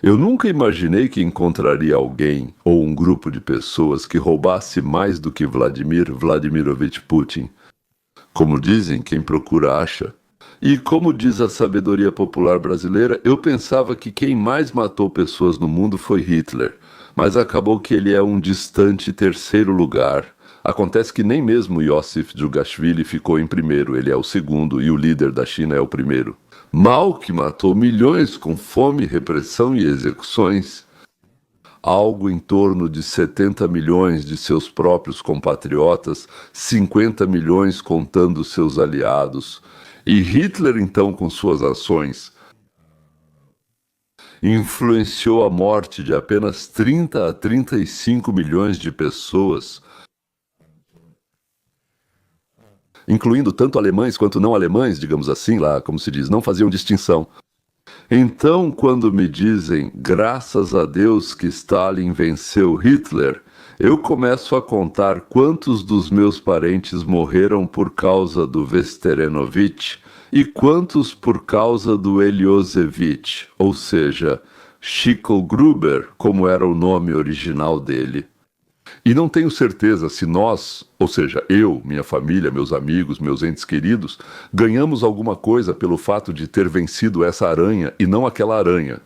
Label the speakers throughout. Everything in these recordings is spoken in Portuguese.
Speaker 1: Eu nunca imaginei que encontraria alguém ou um grupo de pessoas que roubasse mais do que Vladimir Vladimirovich Putin. Como dizem, quem procura acha. E como diz a sabedoria popular brasileira, eu pensava que quem mais matou pessoas no mundo foi Hitler, mas acabou que ele é um distante terceiro lugar. Acontece que nem mesmo Iosif Djugashvili ficou em primeiro, ele é o segundo e o líder da China é o primeiro. Mao que matou milhões com fome, repressão e execuções, algo em torno de 70 milhões de seus próprios compatriotas, 50 milhões contando seus aliados. E Hitler, então, com suas ações, influenciou a morte de apenas 30 a 35 milhões de pessoas, incluindo tanto alemães quanto não alemães, digamos assim, lá, como se diz, não faziam distinção. Então, quando me dizem, graças a Deus que Stalin venceu Hitler, eu começo a contar quantos dos meus parentes morreram por causa do Vesterenovich e quantos por causa do Eliosevich, ou seja, Chico Gruber, como era o nome original dele. E não tenho certeza se nós, ou seja, eu, minha família, meus amigos, meus entes queridos, ganhamos alguma coisa pelo fato de ter vencido essa aranha e não aquela aranha.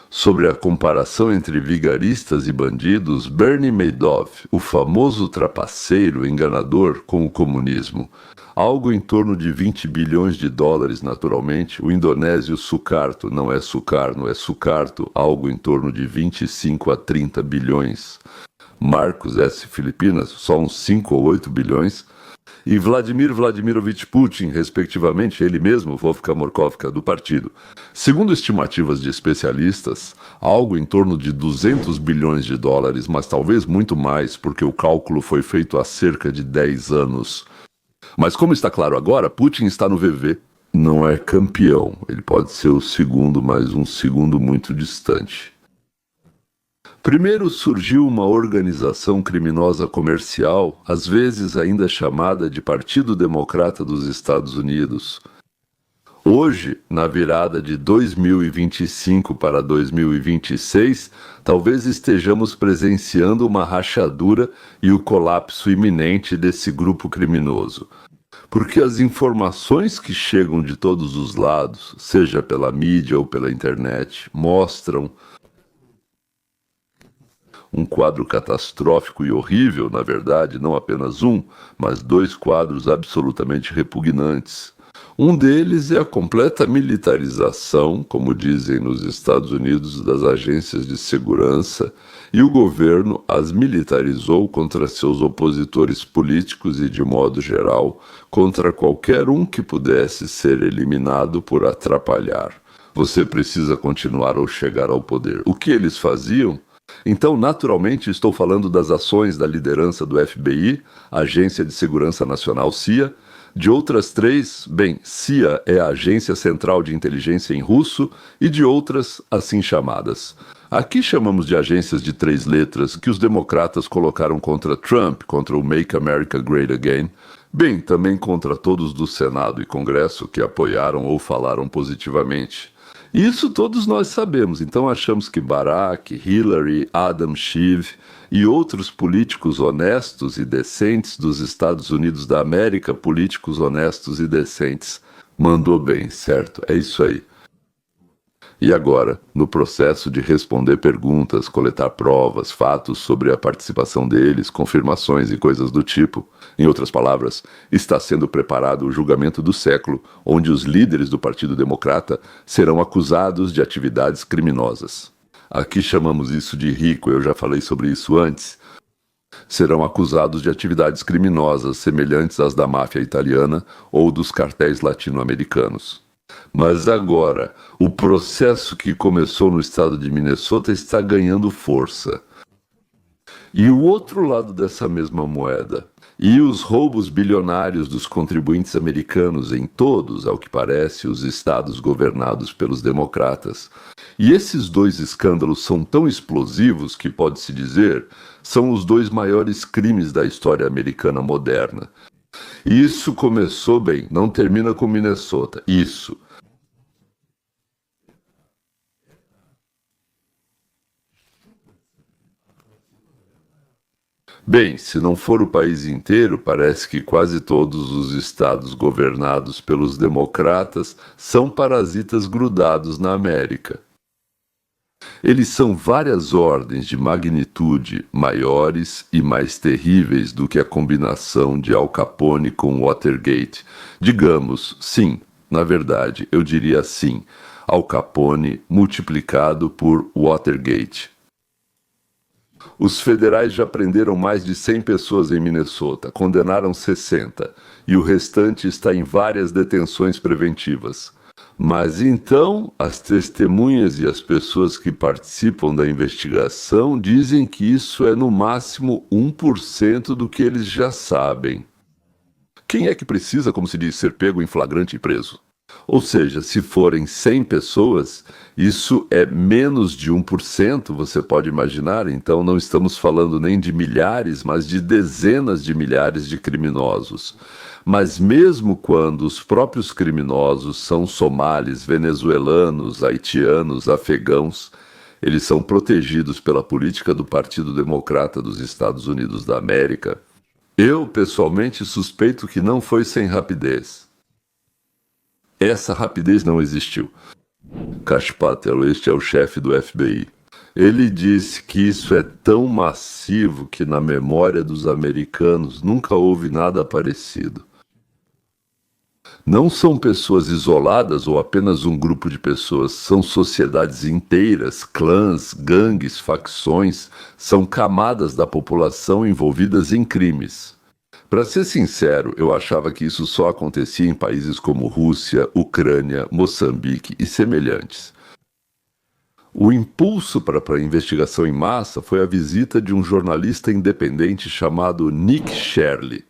Speaker 1: Sobre a comparação entre vigaristas e bandidos, Bernie Madoff, o famoso trapaceiro enganador com o comunismo, algo em torno de 20 bilhões de dólares naturalmente, o indonésio Sukarto, não é Sukarno, é Sukarto, algo em torno de 25 a 30 bilhões. Marcos S. Filipinas, só uns 5 ou 8 bilhões, e Vladimir Vladimirovich Putin, respectivamente, ele mesmo, Vovka Morkovka, do partido. Segundo estimativas de especialistas, algo em torno de 200 bilhões de dólares, mas talvez muito mais, porque o cálculo foi feito há cerca de 10 anos. Mas como está claro agora, Putin está no VV. Não é campeão, ele pode ser o segundo, mas um segundo muito distante. Primeiro surgiu uma organização criminosa comercial, às vezes ainda chamada de Partido Democrata dos Estados Unidos. Hoje, na virada de 2025 para 2026, talvez estejamos presenciando uma rachadura e o colapso iminente desse grupo criminoso. Porque as informações que chegam de todos os lados, seja pela mídia ou pela internet, mostram um quadro catastrófico e horrível, na verdade, não apenas um, mas dois quadros absolutamente repugnantes. Um deles é a completa militarização, como dizem nos Estados Unidos, das agências de segurança, e o governo as militarizou contra seus opositores políticos e, de modo geral, contra qualquer um que pudesse ser eliminado por atrapalhar. Você precisa continuar ou chegar ao poder. O que eles faziam? Então, naturalmente, estou falando das ações da liderança do FBI, Agência de Segurança Nacional CIA, de outras três, bem, CIA é a Agência Central de Inteligência em russo, e de outras assim chamadas. Aqui chamamos de agências de 3 letras que os democratas colocaram contra Trump, contra o Make America Great Again, bem, também contra todos do Senado e Congresso que apoiaram ou falaram positivamente. Isso todos nós sabemos, então achamos que Barack, Hillary, Adam Schiff e outros políticos honestos e decentes dos Estados Unidos da América, políticos honestos e decentes. Mandou bem, certo? É isso aí. E agora, no processo de responder perguntas, coletar provas, fatos sobre a participação deles, confirmações e coisas do tipo, em outras palavras, está sendo preparado o julgamento do século, onde os líderes do Partido Democrata serão acusados de atividades criminosas. Aqui chamamos isso de rico, eu já falei sobre isso antes. Serão acusados de atividades criminosas semelhantes às da máfia italiana ou dos cartéis latino-americanos. Mas agora, o processo que começou no estado de Minnesota está ganhando força. E o outro lado dessa mesma moeda, e os roubos bilionários dos contribuintes americanos em todos, ao que parece, os estados governados pelos democratas. E esses dois escândalos são tão explosivos que, pode-se dizer, são os dois maiores crimes da história americana moderna. E isso começou bem, não termina com Minnesota. Isso. Bem, se não for o país inteiro, parece que quase todos os estados governados pelos democratas são parasitas grudados na América. Eles são várias ordens de magnitude maiores e mais terríveis do que a combinação de Al Capone com Watergate. Digamos, sim, na verdade, eu diria assim, Al Capone multiplicado por Watergate. Os federais já prenderam mais de 100 pessoas em Minnesota, condenaram 60, e o restante está em várias detenções preventivas. Mas então, as testemunhas e as pessoas que participam da investigação dizem que isso é no máximo 1% do que eles já sabem. Quem é que precisa, como se diz, ser pego em flagrante e preso? Ou seja, se forem 100 pessoas, isso é menos de 1%, você pode imaginar, então não estamos falando nem de milhares, mas de dezenas de milhares de criminosos. Mas mesmo quando os próprios criminosos são somalis, venezuelanos, haitianos, afegãos, eles são protegidos pela política do Partido Democrata dos Estados Unidos da América. Eu, pessoalmente, suspeito que não foi sem rapidez. Essa rapidez não existiu. Kash Patel, este é o chefe do FBI. Ele disse que isso é tão massivo que na memória dos americanos nunca houve nada parecido. Não são pessoas isoladas ou apenas um grupo de pessoas, são sociedades inteiras, clãs, gangues, facções, são camadas da população envolvidas em crimes. Para ser sincero, eu achava que isso só acontecia em países como Rússia, Ucrânia, Moçambique e semelhantes. O impulso para a investigação em massa foi a visita de um jornalista independente chamado Nick Shirley.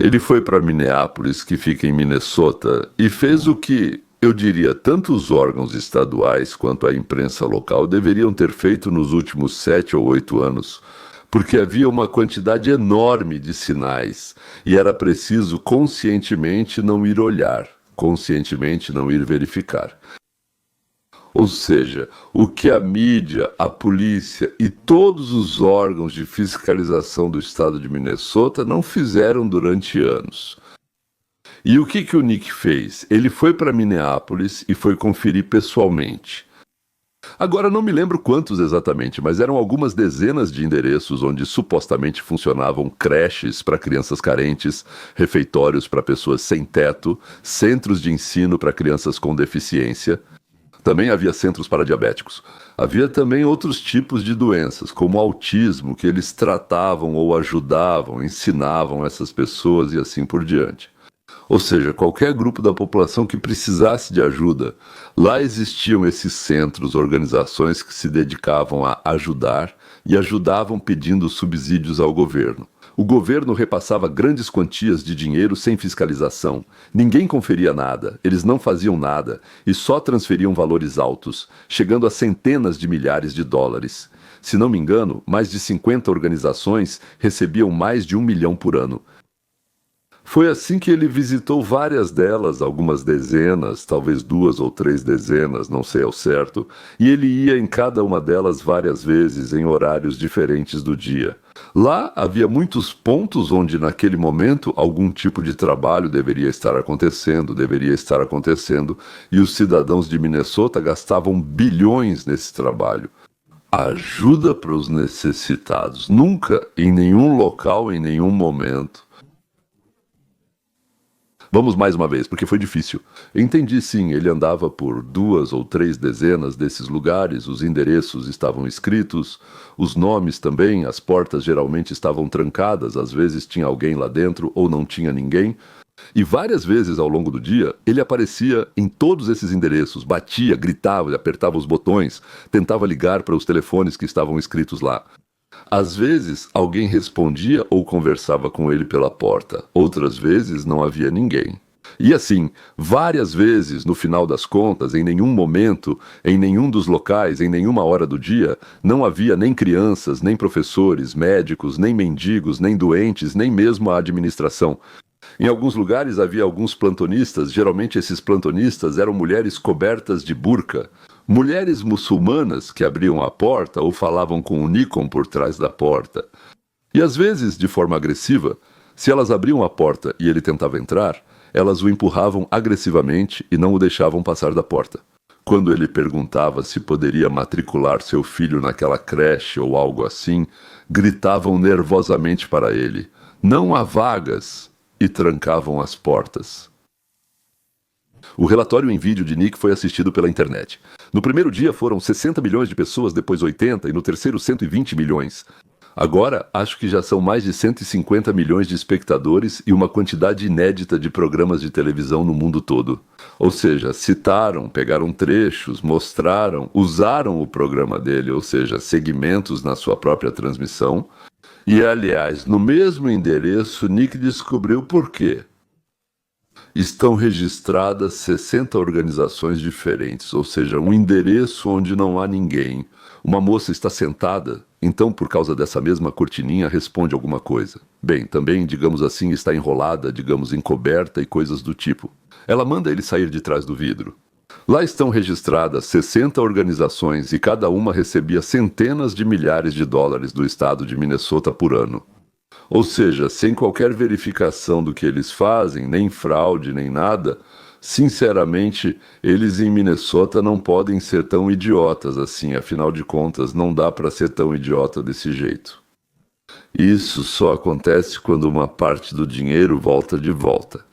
Speaker 1: Ele foi para Minneapolis, que fica em Minnesota, e fez o que, eu diria, tanto os órgãos estaduais quanto a imprensa local deveriam ter feito nos últimos 7 ou 8 anos, porque havia uma quantidade enorme de sinais e era preciso conscientemente não ir olhar, conscientemente não ir verificar. Ou seja, o que a mídia, a polícia e todos os órgãos de fiscalização do estado de Minnesota não fizeram durante anos. E o que o Nick fez? Ele foi para Minneapolis e foi conferir pessoalmente. Agora não me lembro quantos exatamente, mas eram algumas dezenas de endereços onde supostamente funcionavam creches para crianças carentes, refeitórios para pessoas sem teto, centros de ensino para crianças com deficiência. Também havia centros para diabéticos. Havia também outros tipos de doenças, como autismo, que eles tratavam ou ajudavam, ensinavam essas pessoas e assim por diante. Ou seja, qualquer grupo da população que precisasse de ajuda. Lá existiam esses centros, organizações que se dedicavam a ajudar e ajudavam pedindo subsídios ao governo. O governo repassava grandes quantias de dinheiro sem fiscalização. Ninguém conferia nada, eles não faziam nada e só transferiam valores altos, chegando a centenas de milhares de dólares. Se não me engano, mais de 50 organizações recebiam mais de 1 milhão por ano. Foi assim que ele visitou várias delas, algumas dezenas, talvez 2 ou 3 dezenas, não sei ao certo, e ele ia em cada uma delas várias vezes, em horários diferentes do dia. Lá havia muitos pontos onde, naquele momento, algum tipo de trabalho deveria estar acontecendo, e os cidadãos de Minnesota gastavam bilhões nesse trabalho. Ajuda para os necessitados. Nunca, em nenhum local, em nenhum momento. Vamos mais uma vez, porque foi difícil. Entendi sim, ele andava por 2 ou 3 dezenas desses lugares, os endereços estavam escritos, os nomes também, as portas geralmente estavam trancadas, às vezes tinha alguém lá dentro ou não tinha ninguém. E várias vezes ao longo do dia, ele aparecia em todos esses endereços, batia, gritava, apertava os botões, tentava ligar para os telefones que estavam escritos lá. Às vezes, alguém respondia ou conversava com ele pela porta. Outras vezes, não havia ninguém. E assim, várias vezes, no final das contas, em nenhum momento, em nenhum dos locais, em nenhuma hora do dia, não havia nem crianças, nem professores, médicos, nem mendigos, nem doentes, nem mesmo a administração. Em alguns lugares havia alguns plantonistas, geralmente esses plantonistas eram mulheres cobertas de burca. Mulheres muçulmanas que abriam a porta ou falavam com o Nikon por trás da porta. E às vezes, de forma agressiva, se elas abriam a porta e ele tentava entrar, elas o empurravam agressivamente e não o deixavam passar da porta. Quando ele perguntava se poderia matricular seu filho naquela creche ou algo assim, gritavam nervosamente para ele: "Não há vagas!" e trancavam as portas. O relatório em vídeo de Nick foi assistido pela internet. No primeiro dia foram 60 milhões de pessoas, depois 80 e no terceiro 120 milhões. Agora, acho que já são mais de 150 milhões de espectadores e uma quantidade inédita de programas de televisão no mundo todo. Ou seja, citaram, pegaram trechos, mostraram, usaram o programa dele, ou seja, segmentos na sua própria transmissão. E, aliás, no mesmo endereço, Nick descobriu por quê. Estão registradas 60 organizações diferentes, ou seja, um endereço onde não há ninguém. Uma moça está sentada, então por causa dessa mesma cortininha responde alguma coisa. Bem, também, digamos assim, está enrolada, digamos, encoberta e coisas do tipo. Ela manda ele sair de trás do vidro. Lá estão registradas 60 organizações e cada uma recebia centenas de milhares de dólares do estado de Minnesota por ano. Ou seja, sem qualquer verificação do que eles fazem, nem fraude, nem nada, sinceramente, eles em Minnesota não podem ser tão idiotas assim, afinal de contas, não dá para ser tão idiota desse jeito. Isso só acontece quando uma parte do dinheiro volta de volta.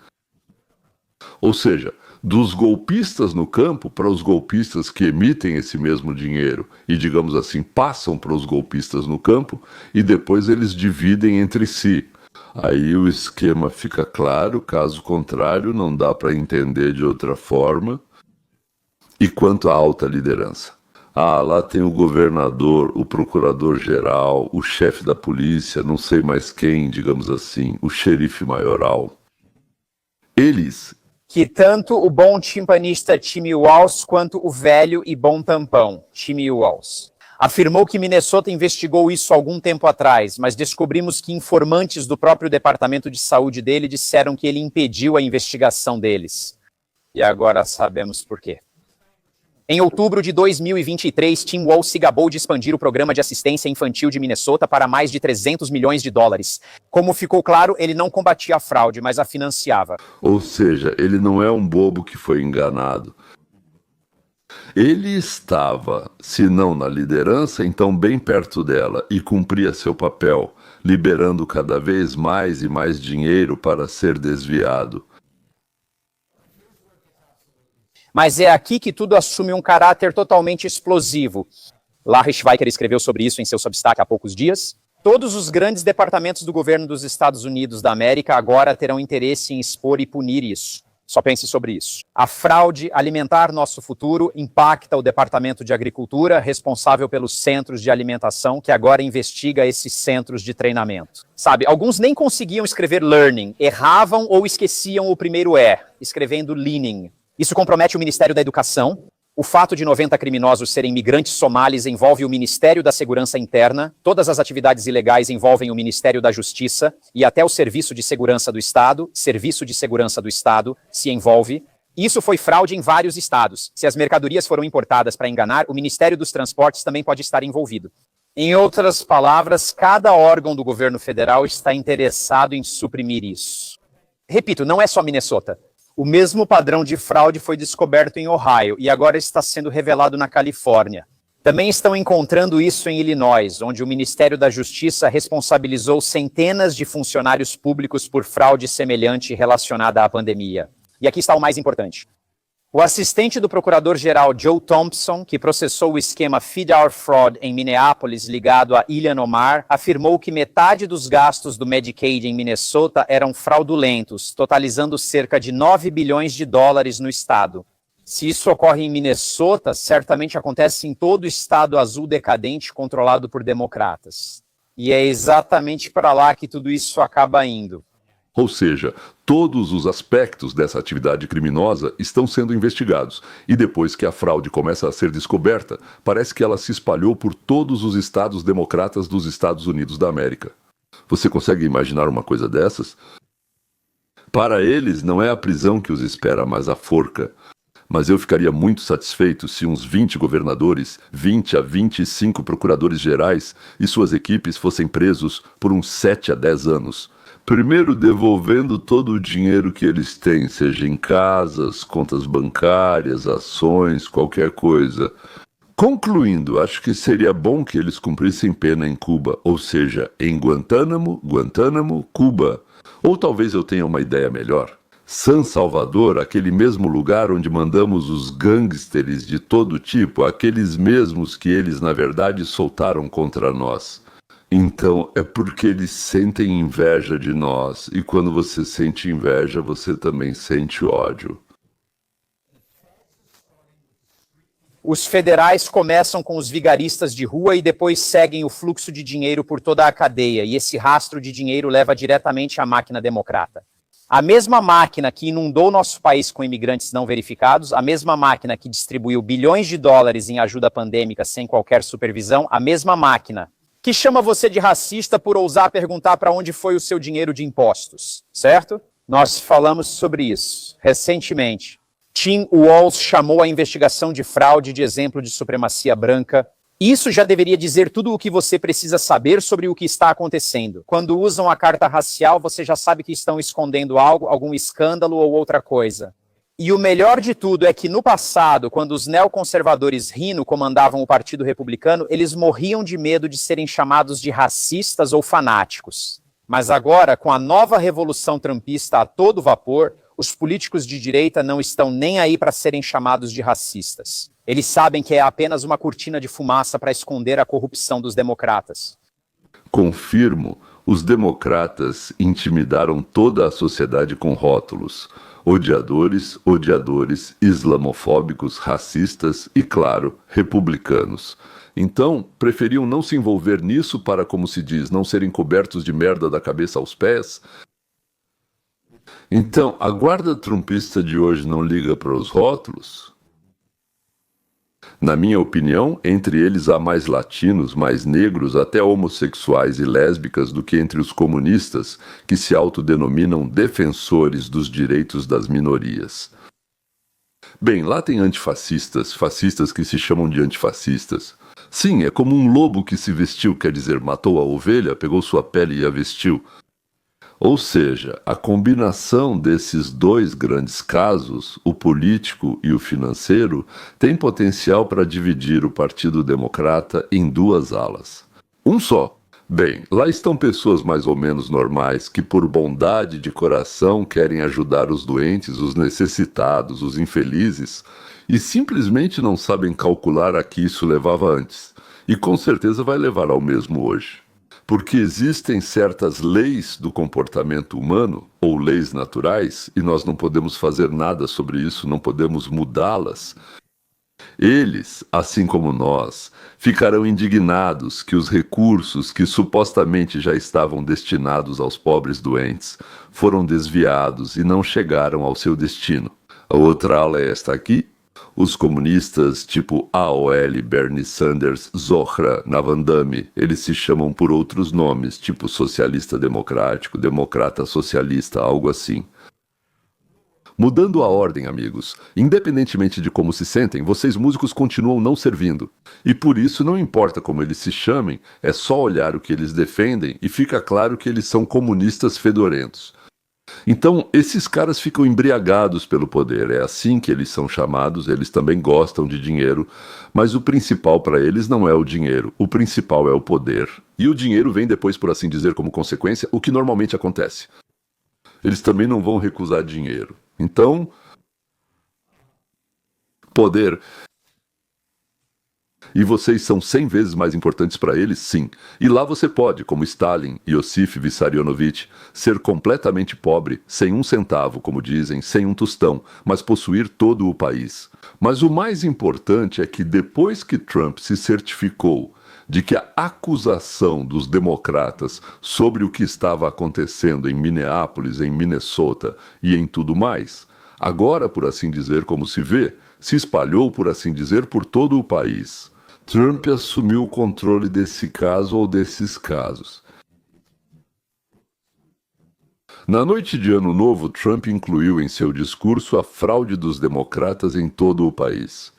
Speaker 1: Ou seja, dos golpistas no campo para os golpistas que emitem esse mesmo dinheiro e, digamos assim, passam para os golpistas no campo e depois eles dividem entre si. Aí o esquema fica claro, caso contrário, não dá para entender de outra forma. E quanto à alta liderança? Lá tem o governador, o procurador-geral, o chefe da polícia, não sei mais quem, digamos assim, o xerife maioral. Eles...
Speaker 2: Que tanto o bom timpanista Timmy Walsh quanto o velho e bom tampão, Timmy Walsh, afirmou que Minnesota investigou isso algum tempo atrás, mas descobrimos que informantes do próprio departamento de saúde dele disseram que ele impediu a investigação deles. E agora sabemos por quê. Em outubro de 2023, Tim Walsh se gabou de expandir o programa de assistência infantil de Minnesota para mais de 300 milhões de dólares. Como ficou claro, ele não combatia a fraude, mas a financiava.
Speaker 1: Ou seja, ele não é um bobo que foi enganado. Ele estava, se não na liderança, então bem perto dela e cumpria seu papel, liberando cada vez mais e mais dinheiro para ser desviado.
Speaker 2: Mas é aqui que tudo assume um caráter totalmente explosivo. Larry Schweiker escreveu sobre isso em seu Substack há poucos dias. Todos os grandes departamentos do governo dos Estados Unidos da América agora terão interesse em expor e punir isso. Só pense sobre isso. A fraude alimentar nosso futuro impacta o Departamento de Agricultura, responsável pelos centros de alimentação, que agora investiga esses centros de treinamento. Sabe, alguns nem conseguiam escrever learning, erravam ou esqueciam o primeiro escrevendo leaning. Isso compromete o Ministério da Educação. O fato de 90 criminosos serem migrantes somalis envolve o Ministério da Segurança Interna, todas as atividades ilegais envolvem o Ministério da Justiça e até o Serviço de Segurança do Estado, se envolve. Isso foi fraude em vários estados. Se as mercadorias foram importadas para enganar, o Ministério dos Transportes também pode estar envolvido. Em outras palavras, cada órgão do governo federal está interessado em suprimir isso. Repito, não é só Minnesota. O mesmo padrão de fraude foi descoberto em Ohio e agora está sendo revelado na Califórnia. Também estão encontrando isso em Illinois, onde o Ministério da Justiça responsabilizou centenas de funcionários públicos por fraude semelhante relacionada à pandemia. E aqui está o mais importante. O assistente do procurador-geral Joe Thompson, que processou o esquema Feed Our Fraud em Minneapolis ligado a Ilhan Omar, afirmou que metade dos gastos do Medicaid em Minnesota eram fraudulentos, totalizando cerca de 9 bilhões de dólares no estado. Se isso ocorre em Minnesota, certamente acontece em todo o estado azul decadente controlado por democratas. E é exatamente para lá que tudo isso acaba indo.
Speaker 1: Ou seja, todos os aspectos dessa atividade criminosa estão sendo investigados. E depois que a fraude começa a ser descoberta, parece que ela se espalhou por todos os estados democratas dos Estados Unidos da América. Você consegue imaginar uma coisa dessas? Para eles, não é a prisão que os espera, mas a forca. mas eu ficaria muito satisfeito se uns 20 governadores, 20 a 25 procuradores gerais e suas equipes fossem presos por uns 7 a 10 anos. Primeiro devolvendo todo o dinheiro que eles têm, seja em casas, contas bancárias, ações, qualquer coisa. Concluindo, acho que seria bom que eles cumprissem pena em Cuba, ou seja, em Guantánamo, Cuba. Ou talvez eu tenha uma ideia melhor. San Salvador, aquele mesmo lugar onde mandamos os gangsters de todo tipo, aqueles mesmos que eles, na verdade, soltaram contra nós. Então, é porque eles sentem inveja de nós, e quando você sente inveja, você também sente ódio.
Speaker 2: Os federais começam com os vigaristas de rua e depois seguem o fluxo de dinheiro por toda a cadeia, e esse rastro de dinheiro leva diretamente à máquina democrata. A mesma máquina que inundou nosso país com imigrantes não verificados, a mesma máquina que distribuiu bilhões de dólares em ajuda pandêmica sem qualquer supervisão, a mesma máquina que chama você de racista por ousar perguntar para onde foi o seu dinheiro de impostos, certo? Nós falamos sobre isso recentemente. Tim Walz chamou a investigação de fraude de exemplo de supremacia branca. Isso já deveria dizer tudo o que você precisa saber sobre o que está acontecendo. Quando usam a carta racial, você já sabe que estão escondendo algo, algum escândalo ou outra coisa. E o melhor de tudo é que no passado, quando os neoconservadores Rhino comandavam o Partido Republicano, eles morriam de medo de serem chamados de racistas ou fanáticos. Mas agora, com a nova revolução trumpista a todo vapor, os políticos de direita não estão nem aí para serem chamados de racistas. Eles sabem que é apenas uma cortina de fumaça para esconder a corrupção dos democratas.
Speaker 1: Confirmo, os democratas intimidaram toda a sociedade com rótulos. Odiadores, islamofóbicos, racistas e, claro, republicanos. Então, preferiam não se envolver nisso para, como se diz, não serem cobertos de merda da cabeça aos pés? Então, a guarda trumpista de hoje não liga para os rótulos? Na minha opinião, entre eles há mais latinos, mais negros, até homossexuais e lésbicas do que entre os comunistas, que se autodenominam defensores dos direitos das minorias. Bem, lá tem antifascistas, fascistas que se chamam de antifascistas. Sim, é como um lobo que se vestiu, quer dizer, matou a ovelha, pegou sua pele e a vestiu. Ou seja, a combinação desses dois grandes casos, o político e o financeiro, tem potencial para dividir o Partido Democrata em duas alas. Um só. Bem, lá estão pessoas mais ou menos normais que, por bondade de coração, querem ajudar os doentes, os necessitados, os infelizes, e simplesmente não sabem calcular a que isso levava antes. E com certeza vai levar ao mesmo hoje. Porque existem certas leis do comportamento humano, ou leis naturais, e nós não podemos fazer nada sobre isso, não podemos mudá-las. Eles, assim como nós, ficarão indignados que os recursos que supostamente já estavam destinados aos pobres doentes foram desviados e não chegaram ao seu destino. A outra ala é esta aqui. Os comunistas tipo AOL, Bernie Sanders, Zohra, Navandami, eles se chamam por outros nomes, tipo socialista democrático, democrata socialista, algo assim. Mudando a ordem, amigos, independentemente de como se sentem, vocês músicos continuam não servindo. E por isso não importa como eles se chamem, é só olhar o que eles defendem e fica claro que eles são comunistas fedorentos. Então, esses caras ficam embriagados pelo poder, é assim que eles são chamados, eles também gostam de dinheiro, mas o principal para eles não é o dinheiro, o principal é o poder. E o dinheiro vem depois, por assim dizer, como consequência, o que normalmente acontece. Eles também não vão recusar dinheiro. Então, poder. E vocês são 100 vezes mais importantes para eles, sim. E lá você pode, como Stalin, Iosif Vissarionovich, ser completamente pobre, sem um centavo, como dizem, sem um tostão, mas possuir todo o país. Mas o mais importante é que depois que Trump se certificou de que a acusação dos democratas sobre o que estava acontecendo em Minneapolis, em Minnesota e em tudo mais, agora, por assim dizer, como se vê, se espalhou, por assim dizer, por todo o país. Trump assumiu o controle desse caso ou desses casos. Na noite de Ano Novo, Trump incluiu em seu discurso a fraude dos democratas em todo o país.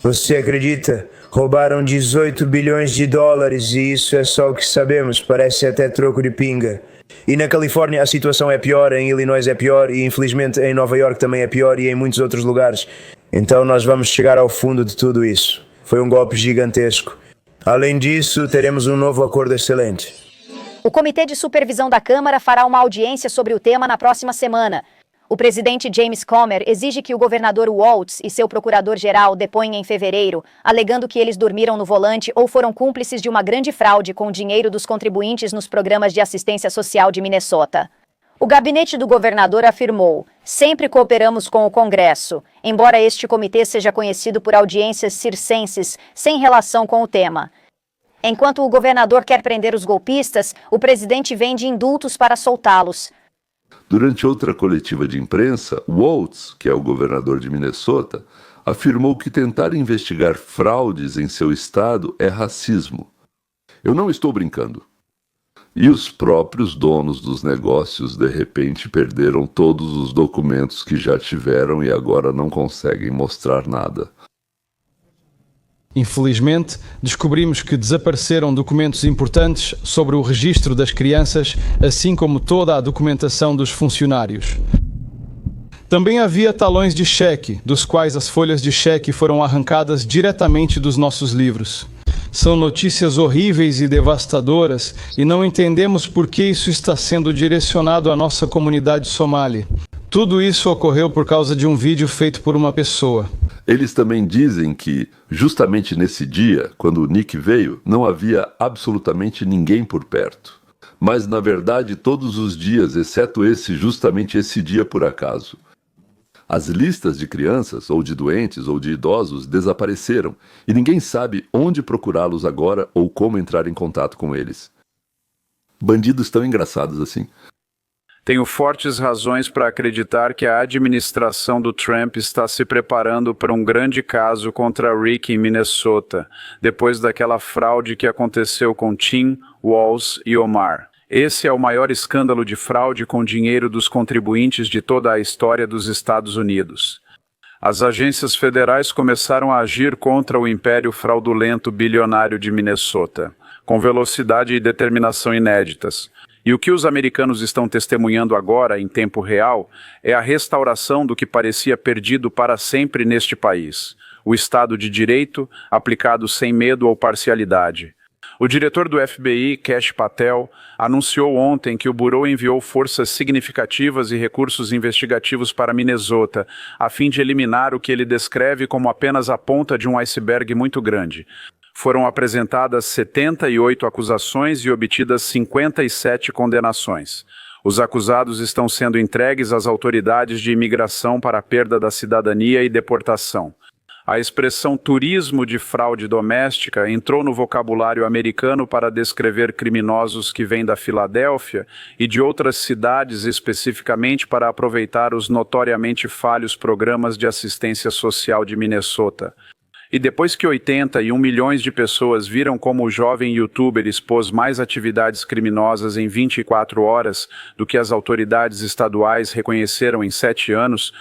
Speaker 3: Você acredita? Roubaram 18 bilhões de dólares e isso é só o que sabemos, parece até troco de pinga. E na Califórnia a situação é pior, em Illinois é pior e infelizmente em Nova York também é pior e em muitos outros lugares. Então nós vamos chegar ao fundo de tudo isso. Foi um golpe gigantesco. Além disso, teremos um novo acordo excelente.
Speaker 4: O Comitê de Supervisão da Câmara fará uma audiência sobre o tema na próxima semana. O presidente James Comer exige que o governador Walz e seu procurador-geral deponham em fevereiro, alegando que eles dormiram no volante ou foram cúmplices de uma grande fraude com o dinheiro dos contribuintes nos programas de assistência social de Minnesota. O gabinete do governador afirmou: sempre cooperamos com o Congresso, embora este comitê seja conhecido por audiências circenses sem relação com o tema. Enquanto o governador quer prender os golpistas, o presidente vende indultos para soltá-los.
Speaker 1: Durante outra coletiva de imprensa, Walz, que é o governador de Minnesota, afirmou que tentar investigar fraudes em seu estado é racismo. Eu não estou brincando. E os próprios donos dos negócios, de repente, perderam todos os documentos que já tiveram e agora não conseguem mostrar nada.
Speaker 5: Infelizmente, descobrimos que desapareceram documentos importantes sobre o registro das crianças, assim como toda a documentação dos funcionários. Também havia talões de cheque, dos quais as folhas de cheque foram arrancadas diretamente dos nossos livros. São notícias horríveis e devastadoras e não entendemos por que isso está sendo direcionado à nossa comunidade somali. Tudo isso ocorreu por causa de um vídeo feito por uma pessoa.
Speaker 1: Eles também dizem que, justamente nesse dia, quando o Nick veio, não havia absolutamente ninguém por perto. Mas, na verdade, todos os dias, exceto justamente esse dia por acaso. As listas de crianças, ou de doentes, ou de idosos, desapareceram, e ninguém sabe onde procurá-los agora ou como entrar em contato com eles. Bandidos tão engraçados assim.
Speaker 6: Tenho fortes razões para acreditar que a administração do Trump está se preparando para um grande caso contra Rick em Minnesota, depois daquela fraude que aconteceu com Tim, Walz e Omar. Esse é o maior escândalo de fraude com dinheiro dos contribuintes de toda a história dos Estados Unidos. As agências federais começaram a agir contra o império fraudulento bilionário de Minnesota, com velocidade e determinação inéditas. E o que os americanos estão testemunhando agora, em tempo real, é a restauração do que parecia perdido para sempre neste país: o Estado de Direito, aplicado sem medo ou parcialidade. O diretor do FBI, Kash Patel, anunciou ontem que o Bureau enviou forças significativas e recursos investigativos para Minnesota, a fim de eliminar o que ele descreve como apenas a ponta de um iceberg muito grande. Foram apresentadas 78 acusações e obtidas 57 condenações. Os acusados estão sendo entregues às autoridades de imigração para a perda da cidadania e deportação. A expressão turismo de fraude doméstica entrou no vocabulário americano para descrever criminosos que vêm da Filadélfia e de outras cidades especificamente para aproveitar os notoriamente falhos programas de assistência social de Minnesota. E depois que 81 milhões de pessoas viram como o jovem youtuber expôs mais atividades criminosas em 24 horas do que as autoridades estaduais reconheceram em 7 anos,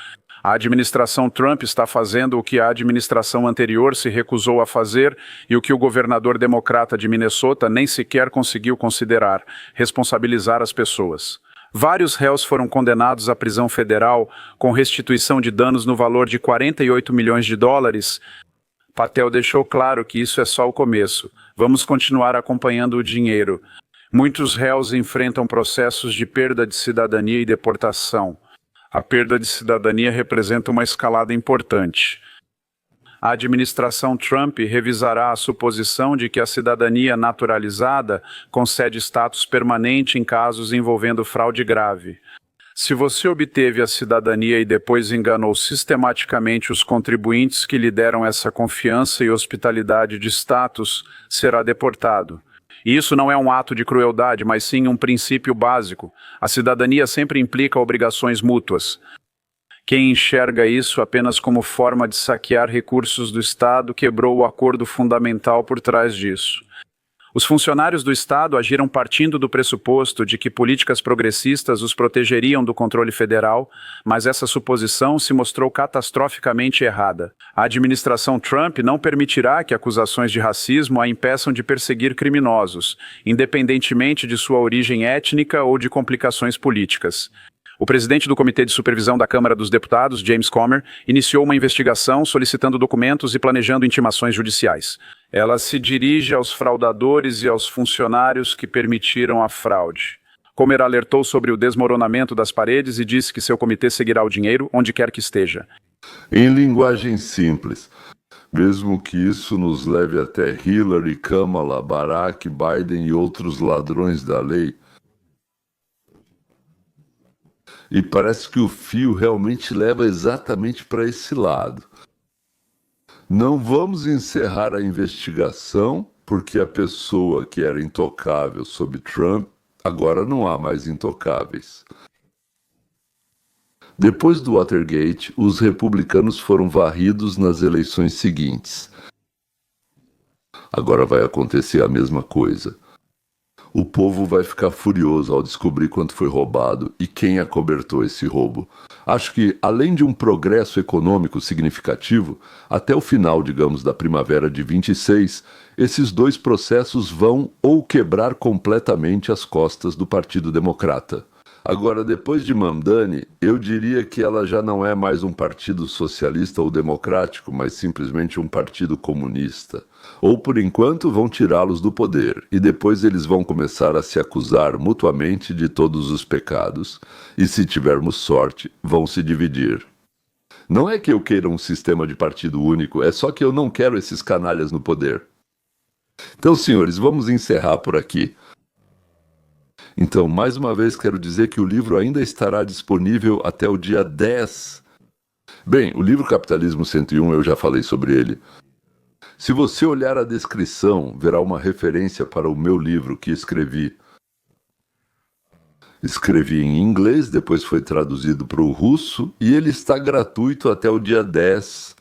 Speaker 6: a administração Trump está fazendo o que a administração anterior se recusou a fazer e o que o governador democrata de Minnesota nem sequer conseguiu considerar: responsabilizar as pessoas. Vários réus foram condenados à prisão federal com restituição de danos no valor de 48 milhões de dólares. Patel deixou claro que isso é só o começo. Vamos continuar acompanhando o dinheiro. Muitos réus enfrentam processos de perda de cidadania e deportação. A perda de cidadania representa uma escalada importante. A administração Trump revisará a suposição de que a cidadania naturalizada concede status permanente em casos envolvendo fraude grave. Se você obteve a cidadania e depois enganou sistematicamente os contribuintes que lhe deram essa confiança e hospitalidade de status, será deportado. E isso não é um ato de crueldade, mas sim um princípio básico. A cidadania sempre implica obrigações mútuas. Quem enxerga isso apenas como forma de saquear recursos do Estado quebrou o acordo fundamental por trás disso. Os funcionários do Estado agiram partindo do pressuposto de que políticas progressistas os protegeriam do controle federal, mas essa suposição se mostrou catastroficamente errada. A administração Trump não permitirá que acusações de racismo a impeçam de perseguir criminosos, independentemente de sua origem étnica ou de complicações políticas. O presidente do Comitê de Supervisão da Câmara dos Deputados, James Comer, iniciou uma investigação solicitando documentos e planejando intimações judiciais. Ela se dirige aos fraudadores e aos funcionários que permitiram a fraude. Comer alertou sobre o desmoronamento das paredes e disse que seu comitê seguirá o dinheiro onde quer que esteja.
Speaker 1: Em linguagem simples, mesmo que isso nos leve até Hillary, Kamala, Barack, Biden e outros ladrões da lei. E parece que o fio realmente leva exatamente para esse lado. Não vamos encerrar a investigação, porque a pessoa que era intocável sob Trump, agora não há mais intocáveis. Depois do Watergate, os republicanos foram varridos nas eleições seguintes. Agora vai acontecer a mesma coisa. O povo vai ficar furioso ao descobrir quanto foi roubado e quem acobertou esse roubo. Acho que, além de um progresso econômico significativo, até o final, digamos, da primavera de 26, esses dois processos vão ou quebrar completamente as costas do Partido Democrata. Agora, depois de Mamdani, eu diria que ela já não é mais um partido socialista ou democrático, mas simplesmente um partido comunista. Ou, por enquanto, vão tirá-los do poder, e depois eles vão começar a se acusar mutuamente de todos os pecados, e se tivermos sorte, vão se dividir. Não é que eu queira um sistema de partido único, é só que eu não quero esses canalhas no poder. Então, senhores, vamos encerrar por aqui. Então, mais uma vez, quero dizer que o livro ainda estará disponível até o dia 10. Bem, o livro Capitalismo 101, eu já falei sobre ele. Se você olhar a descrição, verá uma referência para o meu livro que escrevi. Escrevi em inglês, depois foi traduzido para o russo, e ele está gratuito até o dia 10.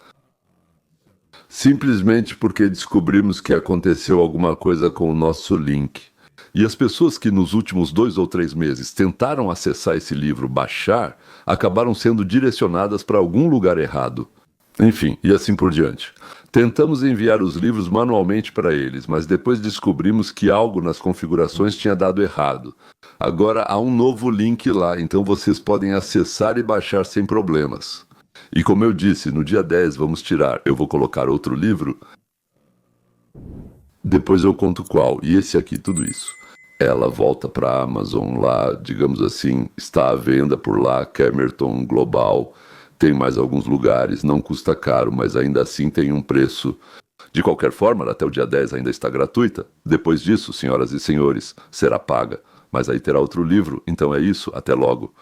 Speaker 1: Simplesmente porque descobrimos que aconteceu alguma coisa com o nosso link. E as pessoas que nos últimos 2 ou 3 meses tentaram acessar esse livro, baixar, acabaram sendo direcionadas para algum lugar errado. Enfim, e assim por diante. Tentamos enviar os livros manualmente para eles, mas depois descobrimos que algo nas configurações tinha dado errado. Agora há um novo link lá, então vocês podem acessar e baixar sem problemas. E como eu disse, no dia 10 vamos tirar, eu vou colocar outro livro, depois eu conto qual, e esse aqui, tudo isso. Ela volta para a Amazon lá, digamos assim, está à venda por lá, Camerton Global, tem mais alguns lugares, não custa caro, mas ainda assim tem um preço. De qualquer forma, até o dia 10 ainda está gratuita. Depois disso, senhoras e senhores, será paga. Mas aí terá outro livro, então é isso, até logo.